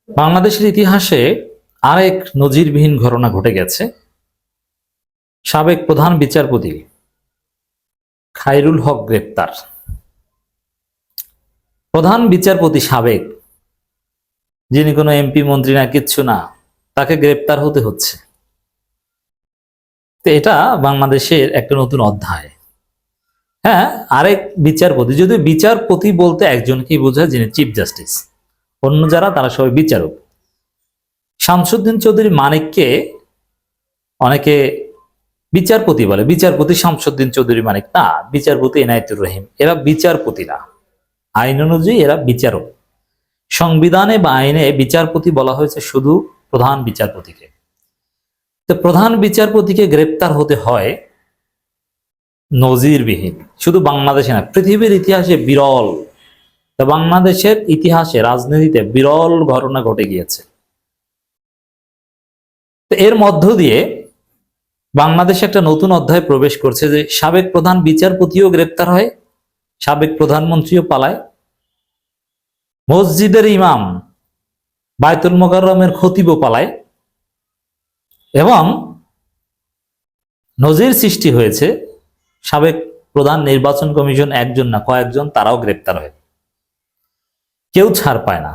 বাংলাদেশের ইতিহাসে আরেক নজিরবিহীন ঘটনা ঘটে গেছে। সাবেক প্রধান বিচারপতি খায়রুল হক গ্রেপ্তার। প্রধান বিচারপতি সাবেক, যিনি কোনো এমপি মন্ত্রী না, কিচ্ছু না, তাকে গ্রেপ্তার হতে হচ্ছে। তো এটা বাংলাদেশের একটা নতুন অধ্যায়। হ্যাঁ, আরেক বিচারপতি, যদিও বিচারপতি বলতে একজনকেই বোঝায়, যিনি চিফ জাস্টিস। অন্য যারা তারা সবাই বিচারক। শামসুদ্দিন চৌধুরী মানিককে অনেকে বিচারপতি বলে, বিচারপতি শামসুদ্দিন চৌধুরী মানিক না, বিচারপতি এনায়েতুর রহিম। এরা বিচারপতি না, আইন অনুযায়ী এরা বিচারক। সংবিধানে বা আইনে বিচারপতি বলা হয়েছে শুধু প্রধান বিচারপতিকে। তো প্রধান বিচারপতিকে গ্রেপ্তার হতে হয় নজিরবিহীন। শুধু বাংলাদেশে না, পৃথিবীর ইতিহাসে বিরল। তা বাংলাদেশের ইতিহাসে রাজনীতিতে বিরল ঘটনা ঘটে গিয়েছে। তো এর মধ্য দিয়ে বাংলাদেশে একটা নতুন অধ্যায় প্রবেশ করছে, যে সাবেক প্রধান বিচারপতিও গ্রেপ্তার হয়, সাবেক প্রধানমন্ত্রীও পালায়, মসজিদের ইমাম, বায়তুল মোকাররমের খতিবও পালায়, এবং নজির সৃষ্টি হয়েছে সাবেক প্রধান নির্বাচন কমিশন একজন না কয়েকজন, তারাও গ্রেপ্তার হয়। কেউ ছাড় পায় না।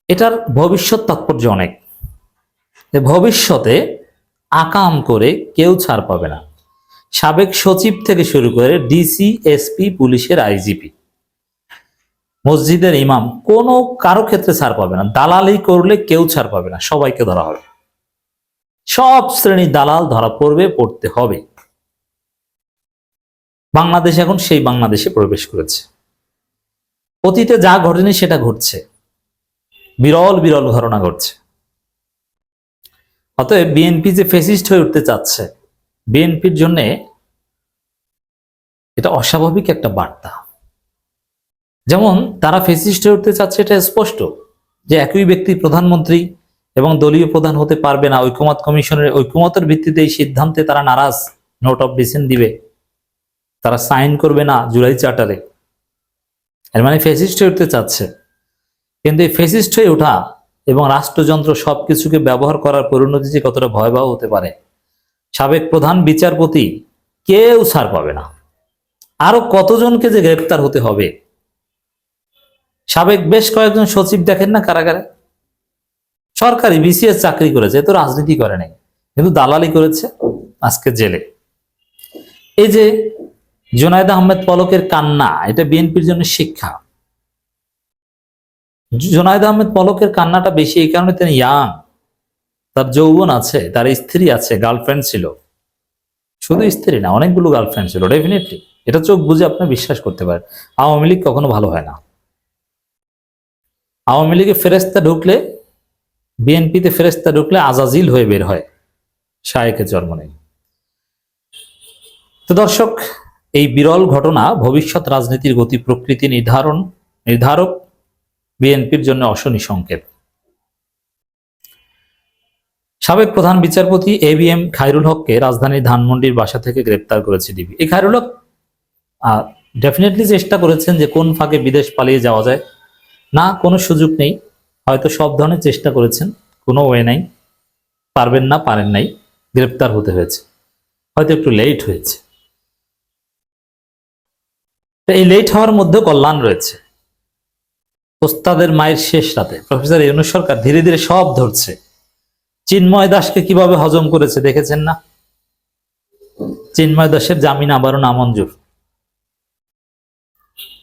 এটার ভবিষ্যৎ তাৎপর্য অনেক। ভবিষ্যতে আকাম করে কেউ ছাড় পাবে না। সাবেক সচিব থেকে শুরু করে ডিসি, এসপি, পুলিশের আইজিপি, মসজিদের ইমাম, কোনো কারো ক্ষেত্রে ছাড় পাবে না। দালালি করলে কেউ ছাড় পাবে না, সবাইকে ধরা হবে। সব শ্রেণীর দালাল ধরা পড়বে, পড়তে হবে। বাংলাদেশ এখন সেই বাংলাদেশে প্রবেশ করেছে। অতীতে যা ঘটেনি সেটা ঘটছে, বিরল বিরল ঘটনা ঘটছে। অতএব বিএনপি যে ফেসিস্ট হয়ে উঠতে চাচ্ছে, বিএনপির জন্য এটা অস্বাভাবিক একটা বার্তা। যেমন তারা ফেসিস্ট হয়ে উঠতে চাচ্ছে, এটা স্পষ্ট যে একই ব্যক্তি প্রধানমন্ত্রী এবং দলীয় প্রধান হতে পারবে না। ঐকমত্য কমিশনের ঐকমত্যের ভিত্তিতে এই সিদ্ধান্তে তারা নারাজ, নোট অফ ডিসেন্ট দিবে, তারা সাইন করবে না জুলাই চার্টারে। এর মানে ফেসিস্ট হয়ে উঠতে চাচ্ছে। কিন্তু এই ফেসিস্ট হয়ে ওঠা এবং রাষ্ট্রযন্ত্র সবকিছুকে ব্যবহার করার পরিণতি যে কতটা ভয়াবহ হতে পারে, সাবেক প্রধান বিচারপতি কেউ ছাড় পাবে না। আরো কতজনকে যে গ্রেপ্তার হতে হবে। সাবেক বেশ কয়েকজন সচিব দেখেন না কারাগারে, সরকারি বিসিএস চাকরি করেছে, তো রাজনীতি করে নাই, কিন্তু দালালি করেছে, আজকে জেলে। এই যে জুনায়েদ আহমেদ পলকের কান্না, এটা বিএনপির জন্য শিক্ষা। জুনায়েদ আহমেদ পলকের কান্নাটা বেশি এই কারণে, তিনি ইয়াং, তার যৌবন আছে, তার স্ত্রী আছে, গার্লফ্রেন্ড ছিল। শুধু স্ত্রী না, অনেকগুলো গার্লফ্রেন্ড ছিল, ডেফিনেটলি। এটা চোখ বুঝে আপনি বিশ্বাস করতে পারেন। আওয়ামী লীগ কখনো ভালো হয় না। আওয়ামী লীগে ফেরেস্তা ঢুকলে, বিএনপিতে ফেরেস্তা ঢুকলে আজাজিল হয়ে বের হয়, শায়েকের জন্ম নেই। তো দর্শক, এই বিরল ঘটনা ভবিষ্যৎ রাজনীতির গতি প্রকৃতি নির্ধারক বিএনপির জন্য অশনি সংকেত। সাবেক প্রধান বিচারপতি এবিএম খায়রুল হককে রাজধানীর ধানমন্ডির বাসা থেকে গ্রেপ্তার করেছে ডিবি। এই খায়রুল হক ডেফিনেটলি চেষ্টা করেছেন যে কোন ফাঁকে বিদেশ পালিয়ে যাওয়া যায়। না, কোনো সুযোগ নেই, হয়তো সব ধরনের চেষ্টা করেছেন, কোনো ওয়ে নাই, পারবেন না, পারেন নাই, গ্রেপ্তার হতে হয়েছে, হয়তো একটু লেট হয়েছে। এই লেট হওয়ার মধ্যে কল্যাণ রয়েছে। ওস্তাদের মায়ের শেষ রাতে প্রফেসর ইউনূস সরকার ধীরে ধীরে সব ধরছে। চিন্ময় দাসকে কিভাবে হজম করেছে দেখেছেন না? চিন্ময় দাসের জামিন আবারও নামঞ্জুর।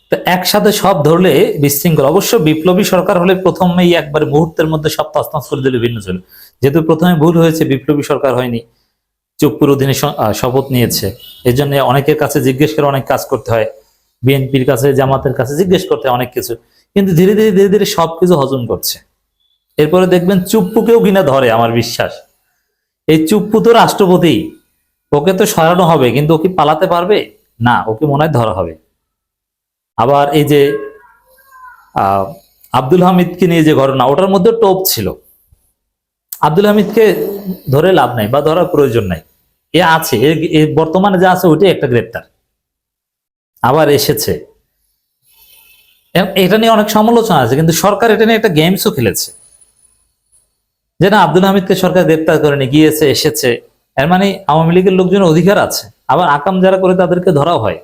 তো একসাথে সব ধরলে বিশৃঙ্খল। অবশ্য বিপ্লবী সরকার হলে প্রথমেই একবার মুহূর্তের মধ্যে সব তছনছ করে দিলে ভিন্ন ছিল। যেহেতু প্রথমে ভুল হয়েছে, বিপ্লবী সরকার হয়নি, চুপ্পুর অধীনে শপথ নিয়েছে, এই জন্য অনেকের কাছে জিজ্ঞেস করে অনেক কাজ করতে হয়, বিএনপির কাছে, জামাতের কাছে জিজ্ঞেস করতে হয় অনেক কিছু। কিন্তু ধীরে ধীরে ধীরে ধীরে সবকিছু হজম করছে। এরপরে দেখবেন চুপ্পুকেও কিনা ধরে, আমার বিশ্বাস। এই চুপ্পু তো রাষ্ট্রপতি, ওকে তো সরানো হবে, কিন্তু ওকে পালাতে পারবে না, ওকে মনে হয় ধরা হবে। আবার এই যে আব্দুল হামিদকে নিয়ে যে ঘটনা, ওটার মধ্যে টোপ ছিল। আব্দুল হামিদকে ধরে লাভ নাই বা ধরার প্রয়োজন নাই, এ আছে, বর্তমানে যা আছে ওইটাই একটা গ্রেপ্তার। আবার এসেছে এটা নিয়ে অনেক সমালোচনা আছে, কিন্তু সরকার এটা নিয়ে একটা গেমসও খেলেছে, যে না আব্দুল হামিদকে সরকার গ্রেপ্তার করেনি, গিয়েছে এসেছে, এর মানে আওয়ামী লীগের লোকজনের অধিকার আছে, আবার আকাম যারা করে তাদেরকে ধরাও হয়।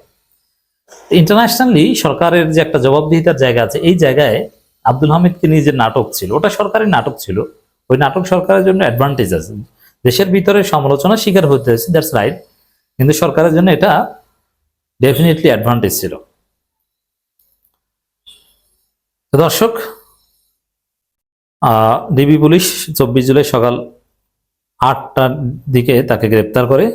ইন্টারন্যাশনালি সরকারের যে একটা জবাবদিহিতার জায়গা আছে, এই জায়গায় আব্দুল হামিদকে নিয়ে যে নাটক ছিল, ওটা সরকারি নাটক ছিল, ওই নাটক সরকারের জন্য অ্যাডভান্টেজ আছে। দেশের ভিতরে সমালোচনা শিকার হতে হয়েছে, দ্যাটস রাইট, কিন্তু সরকারের জন্য এটা ডেফিনেটলি অ্যাডভান্টেজ ছিল। তো দর্শক, ডিবি পুলিশ 24 জুলাই সকাল 8টার দিকে তাকে গ্রেপ্তার করে।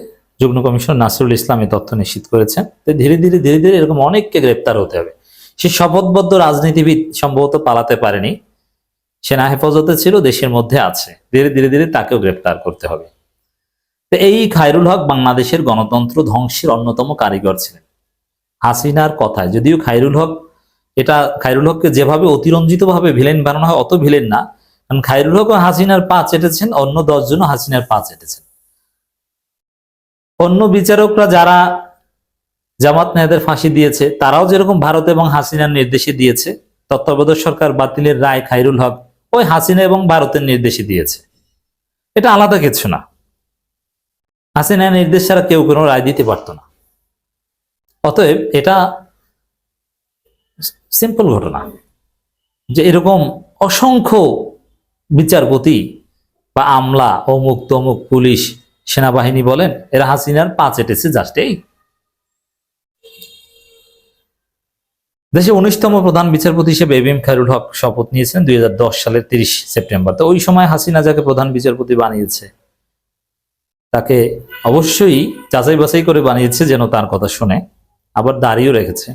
যুগ্ম কমিশনার নাসিরুল ইসলাম এই তথ্য নিশ্চিত করেছেন। তো ধীরে ধীরে এরকম অনেককে গ্রেপ্তার হতে হবে। সে শপথবদ্ধ রাজনীতিবিদ সম্ভবত পালাতে পারেনি, সেনা হেফাজতে ছিল, দেশের মধ্যে আছে, ধীরে তাকেও গ্রেপ্তার করতে হবে। তো এই খায়রুল হক বাংলাদেশের গণতন্ত্র ধ্বংসের অন্যতম কারিগর ছিলেন। হাসিনার কথায়, যদিও খায়রুল হককে যেভাবে অতিরঞ্জিত ভাবে ভিলেন বানানো হয়, অত ভিলেন না, কারণ খায়রুল হক হাসিনার পা চেটেছেন, অন্য 10 জনও হাসিনার পা চেটেছেন। অন্য বিচারকরা যারা জামাত নেতাদের ফাঁসি দিয়েছে, তারাও যেরকম ভারত এবং হাসিনার নির্দেশে দিয়েছে, তত্ত্বাবধায়ক সরকার বাতিলের রায় খায়রুল হক ওই হাসিনা এবং ভারতের নির্দেশে দিয়েছে। এটা আলাদা কিছু না, হাসিনার নির্দেশ ছাড়া কেউ কোনো রায় দিতে পারতো না। অতএব এটা সিম্পল ঘটনা যে এরকম অসংখ্য বিচারপতি বা আমলা, অমুক তমুক, পুলিশ, সেনাবাহিনী বলেন, এরা হাসিনার পা চেটেছে জাস্ট এই। দেশে 19তম প্রধান বিচারপতি হিসেবে এবিএম খায়রুল হক শপথ নিয়েছেন 2010 সালের 30 সেপ্টেম্বর। তো ওই সময় হাসিনা যাকে প্রধান বিচারপতি বানিয়েছে, তাকে অবশ্যই যাচাই বাছাই করে বানিয়েছে, যেন তার কথা শুনে, আবার দাঁড়িয়েও রেখেছে।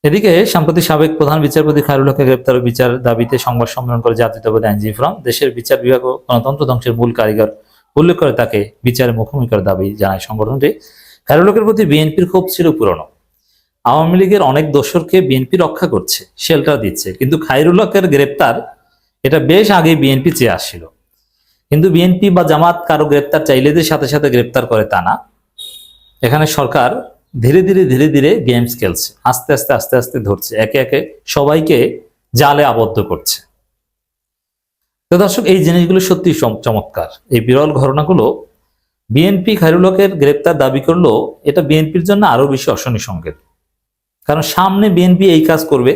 এদিকে সম্প্রতি সাবেক প্রধান বিচারপতি খায়রুল হককে গ্রেপ্তার ও বিচার দাবিতে সংবাদ সম্মেলন করে জাতীয়তাবাদী আইনজীবী ফোরাম। দেশের বিচার বিভাগ ও গণতন্ত্র ধ্বংসের মূল কারিগর উল্লেখ করে তাকে বিচারে মুখোমুখি করার দাবি জানায় সংগঠনটি। খায়রুল হকের প্রতি বিএনপির ক্ষোভ ছিল পুরনো। আওয়ামী লীগের অনেক দোসরকে বিএনপি রক্ষা করছে, শেল্টার দিচ্ছে, কিন্তু খায়রুল হকের গ্রেপ্তার এটা বেশ আগে বিএনপি চেয়ে আসছিল। কিন্তু বিএনপি বা জামাত কারো গ্রেপ্তার চাইলে যে সাথে সাথে গ্রেপ্তার করে তা না। এখানে সরকার ধীরে ধীরে গেমস খেলছে, আস্তে আস্তে ধরছে, একে একে সবাইকে জালে আবদ্ধ করছে। তো দর্শক, এই জিনিসগুলো সত্যি চমৎকার। এই বিরল ঘটনাগুলো বিএনপি খায়রুল হকের গ্রেপ্তার দাবি করলো, এটা বিএনপির জন্য আরো বেশি অশনি সংকেত। কারণ সামনে বিএনপি এই কাজ করবে,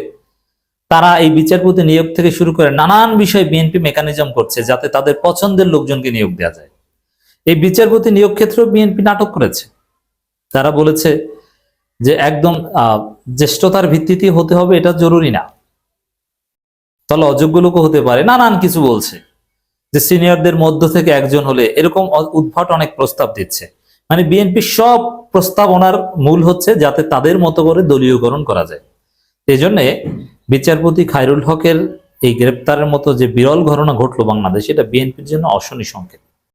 তারা এই বিচারপতি নিয়োগ থেকে শুরু করে নানান বিষয়ে বিএনপি মেকানিজম করছে যাতে তাদের পছন্দের লোকজনকে নিয়োগ দেওয়া যায়। এই বিচারপতি নিয়োগ ক্ষেত্রেও বিএনপি নাটক করেছে। তারা বলেছে যে একদম জ্যেষ্ঠতার ভিত্তিতে হতে হবে, এটা জরুরি না, তাহলে অযোগ্য লোকও হতে পারে, নানান কিছু বলছে, যে সিনিয়রদের মধ্য থেকে একজন হলে, এরকম উদ্ভট অনেক প্রস্তাব দিচ্ছে। মানে বিএনপি সব প্রস্তাবনার মূল হচ্ছে যাতে তাদের মতো করে দলীয়করণ করা যায়। এই জন্যে বিচারপতি খায়রুল হকের এই গ্রেপ্তারের মতো যে বিরল ঘটনা ঘটলো বাংলাদেশে, এটা বিএনপির জন্য অশনি সংকেত।